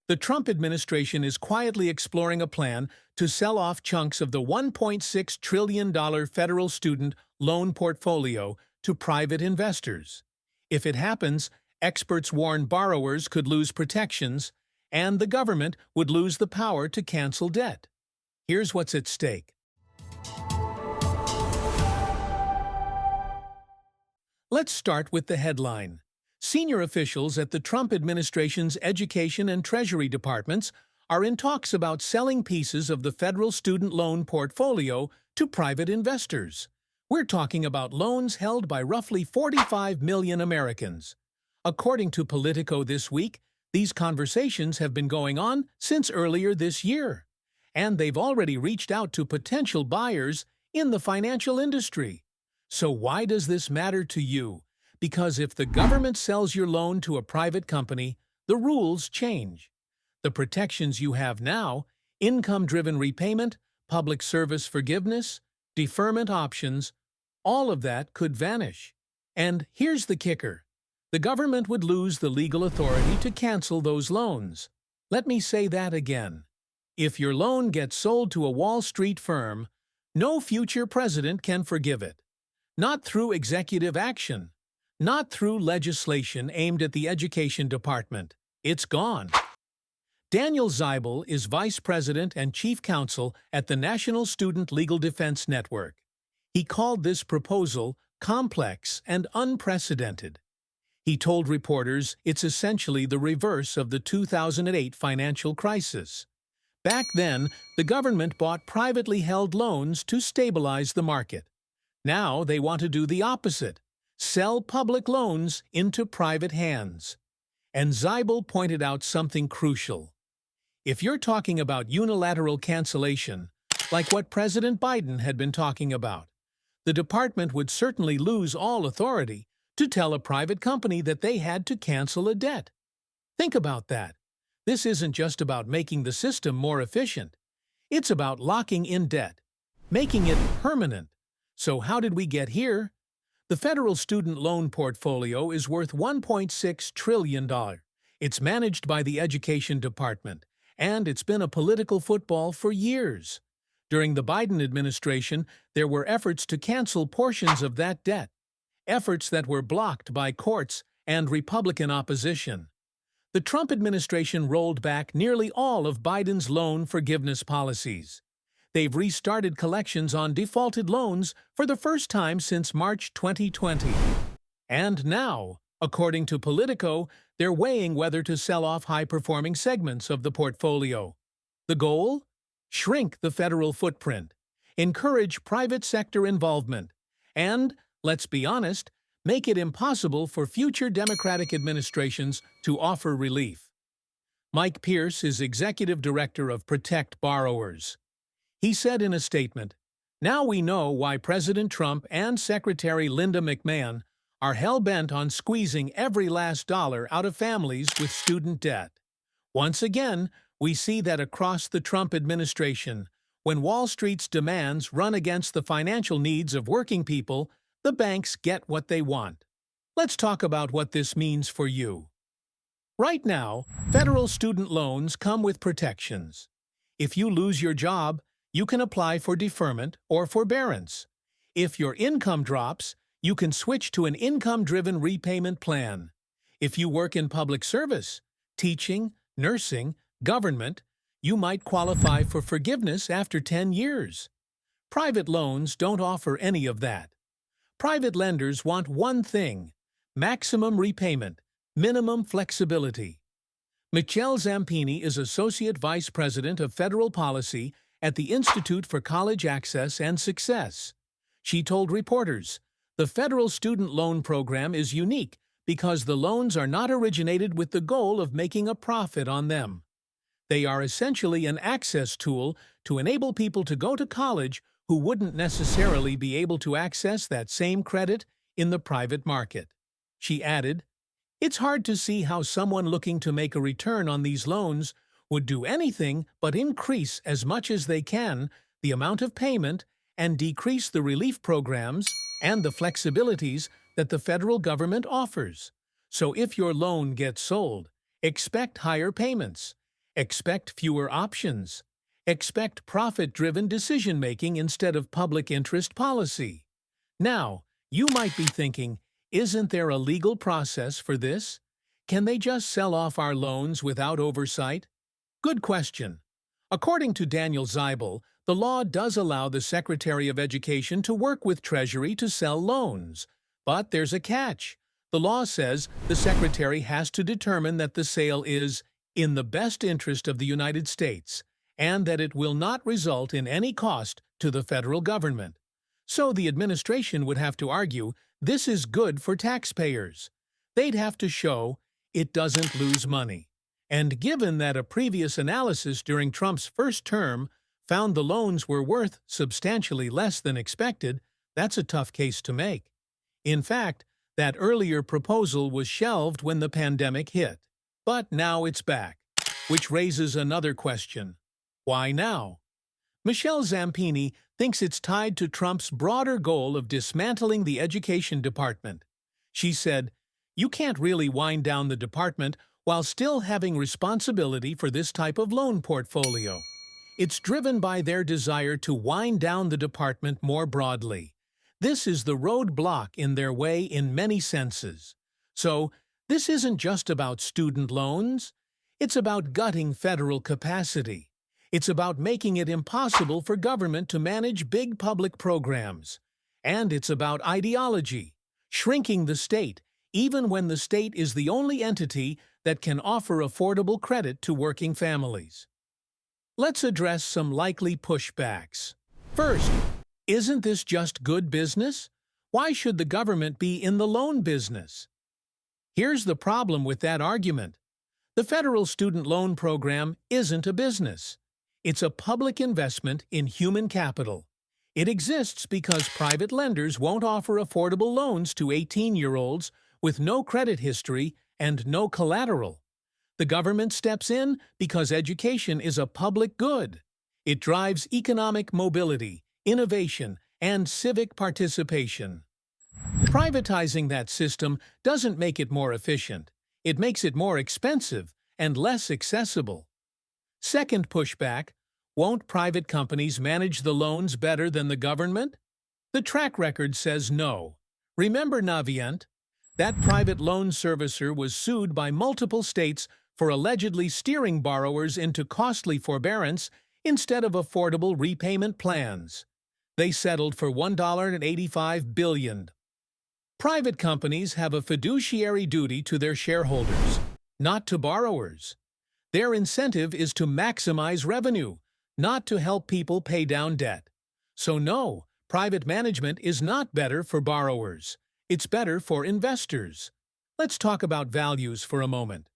The Trump administration is quietly exploring a plan to sell off chunks of the $1.6 trillion federal student loan portfolio to private investors. If it happens, experts warn borrowers could lose protections, and the government would lose the power to cancel debt. Here's what's at stake. Let's start with the headline. Senior officials at the Trump administration's Education and Treasury departments are in talks about selling pieces of the federal student loan portfolio to private investors. We're talking about loans held by roughly 45 million Americans. According to Politico this week, these conversations have been going on since earlier this year, and they've already reached out to potential buyers in the financial industry. So why does this matter to you? Because if the government sells your loan to a private company, the rules change. The protections you have now, income-driven repayment, public service forgiveness, deferment options, all of that could vanish. And here's the kicker. The government would lose the legal authority to cancel those loans. Let me say that again. If your loan gets sold to a Wall Street firm, no future president can forgive it. Not through executive action. Not through legislation aimed at the Education Department. It's gone. Daniel Zeibel is Vice President and Chief Counsel at the National Student Legal Defense Network. He called this proposal complex and unprecedented. He told reporters it's essentially the reverse of the 2008 financial crisis. Back then, the government bought privately held loans to stabilize the market. Now they want to do the opposite. Sell public loans into private hands. And Zeibel pointed out something crucial. If you're talking about unilateral cancellation, like what President Biden had been talking about, the department would certainly lose all authority to tell a private company that they had to cancel a debt. Think about that. This isn't just about making the system more efficient. It's about locking in debt, making it permanent. So how did we get here? The federal student loan portfolio is worth $1.6 trillion. It's managed by the Education Department, and it's been a political football for years. During the Biden administration, there were efforts to cancel portions of that debt, efforts that were blocked by courts and Republican opposition. The Trump administration rolled back nearly all of Biden's loan forgiveness policies. They've restarted collections on defaulted loans for the first time since March 2020. And now, according to Politico, they're weighing whether to sell off high-performing segments of the portfolio. The goal? Shrink the federal footprint, encourage private sector involvement, and, let's be honest, make it impossible for future Democratic administrations to offer relief. Mike Pierce is executive director of Protect Borrowers. He said in a statement, "Now we know why President Trump and Secretary Linda McMahon are hell-bent on squeezing every last dollar out of families with student debt. Once again, we see that across the Trump administration, when Wall Street's demands run against the financial needs of working people, the banks get what they want." Let's talk about what this means for you. Right now, federal student loans come with protections. If you lose your job, you can apply for deferment or forbearance. If your income drops, you can switch to an income-driven repayment plan. If you work in public service, teaching, nursing, government, you might qualify for forgiveness after 10 years. Private loans don't offer any of that. Private lenders want one thing: maximum repayment, minimum flexibility. Michelle Zampini is Associate Vice President of Federal Policy at the Institute for College Access and Success. She told reporters, "The federal student loan program is unique because the loans are not originated with the goal of making a profit on them. They are essentially an access tool to enable people to go to college who wouldn't necessarily be able to access that same credit in the private market." She added, "It's hard to see how someone looking to make a return on these loans would do anything but increase as much as they can the amount of payment and decrease the relief programs and the flexibilities that the federal government offers. So if your loan gets sold, expect higher payments. Expect fewer options. Expect profit-driven decision-making instead of public interest policy. Now, you might be thinking, isn't there a legal process for this? Can they just sell off our loans without oversight? Good question. According to Daniel Zeibel, the law does allow the Secretary of Education to work with Treasury to sell loans. But there's a catch. The law says the Secretary has to determine that the sale is in the best interest of the United States and that it will not result in any cost to the federal government. So the administration would have to argue this is good for taxpayers. They'd have to show it doesn't lose money. And given that a previous analysis during Trump's first term found the loans were worth substantially less than expected, that's a tough case to make. In fact, that earlier proposal was shelved when the pandemic hit. But now it's back, which raises another question. Why now? Michelle Zampini thinks it's tied to Trump's broader goal of dismantling the education department. She said, "You can't really wind down the department while still having responsibility for this type of loan portfolio. It's driven by their desire to wind down the department more broadly. This is the roadblock in their way in many senses. So, this isn't just about student loans. It's about gutting federal capacity. It's about making it impossible for government to manage big public programs. And it's about ideology, shrinking the state, even when the state is the only entity that can offer affordable credit to working families." Let's address some likely pushbacks. First, isn't this just good business? Why should the government be in the loan business? Here's the problem with that argument. The federal student loan program isn't a business. It's a public investment in human capital. It exists because private lenders won't offer affordable loans to 18-year-olds with no credit history and no collateral. The government steps in because education is a public good. It drives economic mobility, innovation, and civic participation. Privatizing that system doesn't make it more efficient. It makes it more expensive and less accessible. Second pushback, won't private companies manage the loans better than the government? The track record says no. Remember Navient? That private loan servicer was sued by multiple states for allegedly steering borrowers into costly forbearance instead of affordable repayment plans. They settled for $1.85 billion. Private companies have a fiduciary duty to their shareholders, not to borrowers. Their incentive is to maximize revenue, not to help people pay down debt. So no, private management is not better for borrowers. It's better for investors. Let's talk about values for a moment.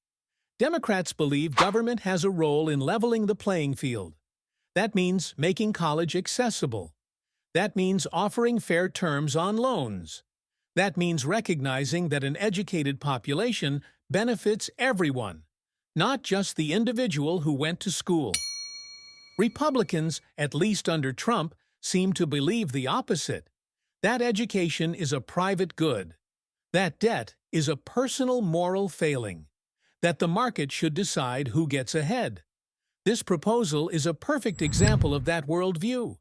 Democrats believe government has a role in leveling the playing field. That means making college accessible. That means offering fair terms on loans. That means recognizing that an educated population benefits everyone, not just the individual who went to school. Republicans, at least under Trump, seem to believe the opposite. That education is a private good. That debt is a personal moral failing. That the market should decide who gets ahead. This proposal is a perfect example of that worldview.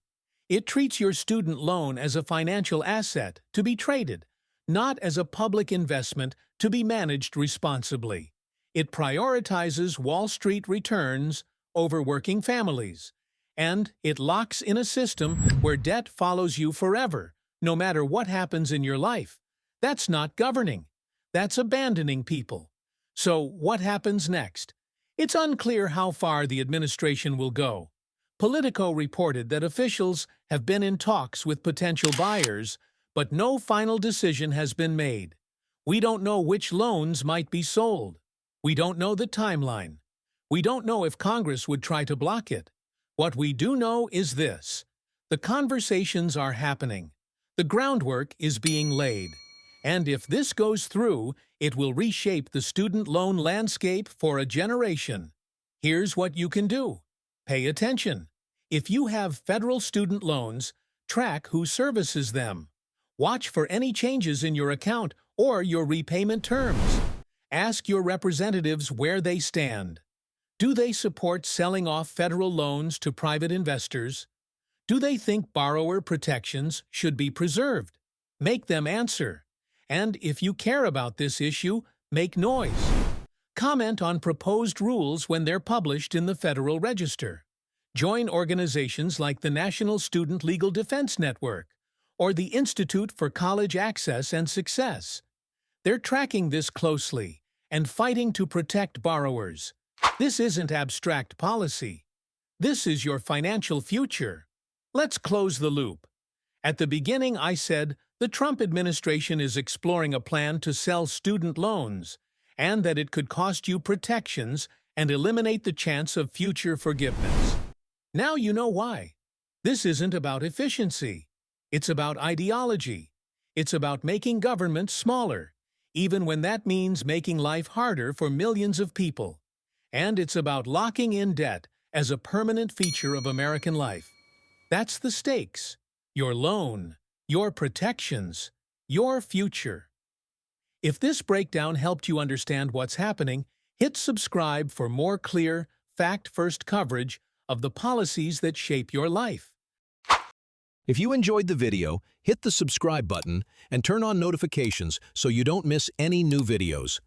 It treats your student loan as a financial asset to be traded, not as a public investment to be managed responsibly. It prioritizes Wall Street returns over working families, and it locks in a system where debt follows you forever, no matter what happens in your life. That's not governing. That's abandoning people. So what happens next? It's unclear how far the administration will go. Politico reported that officials have been in talks with potential buyers, but no final decision has been made. We don't know which loans might be sold. We don't know the timeline. We don't know if Congress would try to block it. What we do know is this: the conversations are happening. The groundwork is being laid. And if this goes through, it will reshape the student loan landscape for a generation. Here's what you can do. Pay attention. If you have federal student loans, track who services them. Watch for any changes in your account or your repayment terms. Ask your representatives where they stand. Do they support selling off federal loans to private investors? Do they think borrower protections should be preserved? Make them answer. And if you care about this issue, make noise. Comment on proposed rules when they're published in the Federal Register. Join organizations like the National Student Legal Defense Network or the Institute for College Access and Success. They're tracking this closely and fighting to protect borrowers. This isn't abstract policy. This is your financial future. Let's close the loop. At the beginning, I said the Trump administration is exploring a plan to sell student loans and that it could cost you protections and eliminate the chance of future forgiveness. Now you know why. This isn't about efficiency. It's about ideology. It's about making government smaller, even when that means making life harder for millions of people. And it's about locking in debt as a permanent feature of American life. That's the stakes. Your loan, your protections, your future. If this breakdown helped you understand what's happening, hit subscribe for more clear, fact-first coverage of the policies that shape your life. If you enjoyed the video, hit the subscribe button and turn on notifications so you don't miss any new videos.